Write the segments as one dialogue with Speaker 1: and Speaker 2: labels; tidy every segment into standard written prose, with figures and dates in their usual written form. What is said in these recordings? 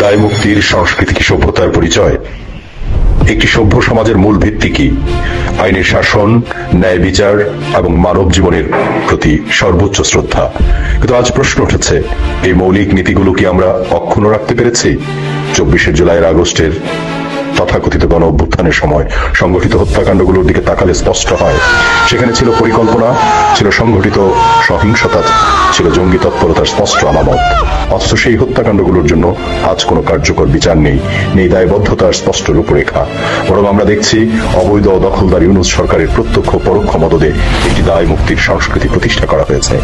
Speaker 1: দায় মুক্তির সংস্কৃতি কি সভ্যতার পরিচয়? একটি সভ্য সমাজের মূল ভিত্তি কি? আইনের শাসন, ন্যায় বিচার এবং মানব জীবনের প্রতি সর্বোচ্চ শ্রদ্ধা। কিন্তু আজ প্রশ্ন উঠেছে, এই মৌলিক নীতিগুলো কি আমরা অক্ষুণ্ণ রাখতে পেরেছি? 24শে জুলাইয়ের আগস্টের তথাকথিত গণ অভ্যুত্থানের সময় সংগঠিত হত্যাকাণ্ডগুলোর দিকে তাকালে স্পষ্ট হয়, সেখানে ছিল পরিকল্পনা, ছিল সংগঠিত সহিংসতা, ছিল জঙ্গি তৎপরতার স্পষ্ট আলামত। অথচ সেই হত্যাকাণ্ডগুলোর জন্য আজ কোনো কার্যকর বিচার নেই, নেই দায়বদ্ধতার স্পষ্ট রূপরেখা। বরং আমরা দেখছি অবৈধ দখলদার ইউনূস সরকারের প্রত্যক্ষ পরোক্ষ মদদে একটি দায় মুক্তির সংস্কৃতি প্রতিষ্ঠা করা হয়েছে।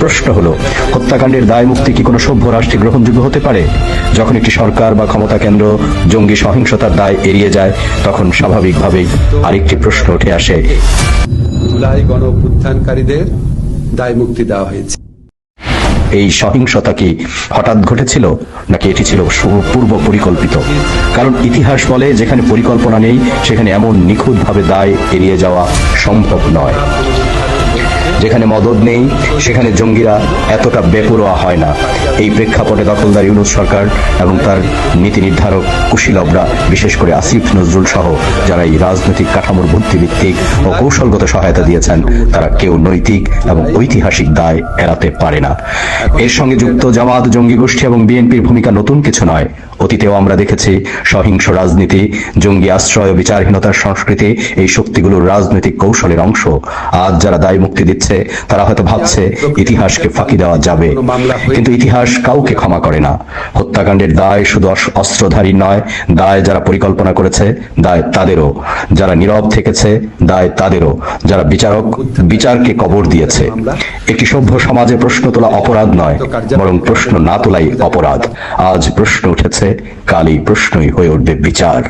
Speaker 2: প্রশ্ন হলো, হত্যাকাণ্ডের দায় মুক্তি কি কোনো সভ্য রাষ্ট্রে গ্রহণযোগ্য হতে পারে? যখন একটি সরকার বা ক্ষমতা কেন্দ্র জঙ্গি সহিংসতার দায় এড়িয়ে যায়, তখন স্বাভাবিকভাবেই আরেকটি প্রশ্ন উঠে আসে,
Speaker 3: জুলাই গণ অভ্যুত্থানকারীদের দায় মুক্তি দেওয়া হয়েছে।
Speaker 2: এই সহিংসতা কি হঠাৎ ঘটেছিল, নাকি এটি ছিল পূর্ব পরিকল্পিত? কারণ ইতিহাস বলে, যেখানে পরিকল্পনা নেই সেখানে এমন নিখুঁতভাবে দায় এড়িয়ে যাওয়া সম্ভব নয়। যেখানে মদদ নেই সেখানে জঙ্গিরা এতটা বেপরোয়া হয় না। এই প্রেক্ষাপটে দখলদার ইউনূস সরকার এবং তার নীতি নির্ধারক কুশীলবরা, বিশেষ করে আসিফ নজরুল সহ যারা এই রাজনৈতিক কাঠামোর বুদ্ধিভিত্তিক ও কৌশলগত সহায়তা দিয়েছেন, তারা কেউ নৈতিক এবং ঐতিহাসিক দায় এড়াতে পারে না। এর সঙ্গে যুক্ত জামাত, জঙ্গি গোষ্ঠী এবং বিএনপির ভূমিকা নতুন কিছু নয়। অতীতেও আমরা দেখেছি সহিংস রাজনীতি, জঙ্গি আশ্রয় ও বিচারহীনতার সংস্কৃতি এই শক্তিগুলোর রাজনৈতিক কৌশলের অংশ। আজ যারা দায় মুক্তি দিচ্ছে তারা হয়তো ভাবছে ইতিহাসকে ফাঁকি দেওয়া যাবে, কিন্তু ইতিহাস কাউকে ক্ষমা করে না। হত্যাকাণ্ডের দায় শুধু অস্ত্রধারী নয়, দায় যারা পরিকল্পনা করেছে, দায় তাদেরও। যারা নীরব থেকেছে, দায় তাদেরও। যারা বিচারকে কবর দিয়েছে। একটি সভ্য সমাজে প্রশ্ন তোলা অপরাধ নয়, বরং প্রশ্ন না তোলাই অপরাধ। আজ প্রশ্ন উঠেছে, কালই প্রশ্নই হয়ে উঠবে বিচার।